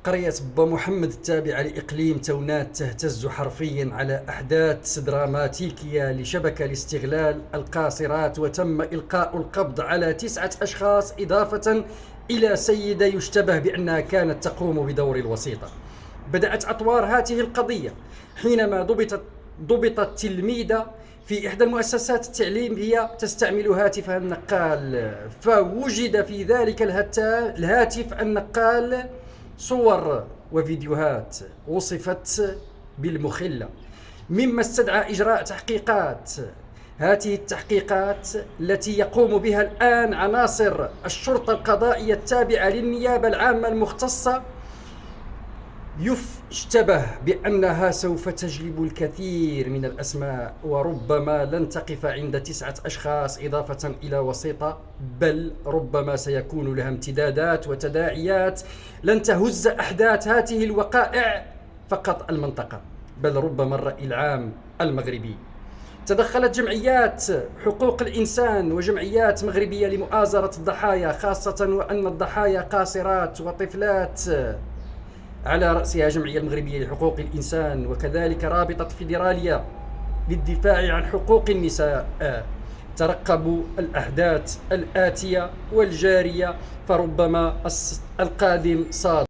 قرية با محمد التابعة لإقليم تونات تهتز حرفيا على أحداث دراماتيكية لشبكة لاستغلال القاصرات، وتم إلقاء القبض على 9 أشخاص إضافة إلى سيدة يشتبه بأنها كانت تقوم بدور الوسيطة. بدأت أطوار هذه القضية حينما ضبطت تلميذة في إحدى المؤسسات التعليمية تستعمل هاتفها النقال، فوجد في ذلك الهاتف النقال صور وفيديوهات وصفت بالمخلة، مما استدعى إجراء تحقيقات. هذه التحقيقات التي يقوم بها الآن عناصر الشرطة القضائية التابعة للنيابة العامة المختصة يشتبه بأنها سوف تجلب الكثير من الأسماء، وربما لن تقف عند 9 أشخاص إضافة إلى وسيطة، بل ربما سيكون لها امتدادات وتداعيات لن تهز أحداث هذه الوقائع فقط المنطقة، بل ربما الرأي العام المغربي. تدخلت جمعيات حقوق الإنسان وجمعيات مغربية لمؤازرة الضحايا، خاصة وأن الضحايا قاصرات وطفلات، على رأسها جمعية المغربية لحقوق الإنسان، وكذلك رابطة فيدرالية للدفاع عن حقوق النساء. ترقبوا الأحداث الآتية والجارية، فربما القادم صادق.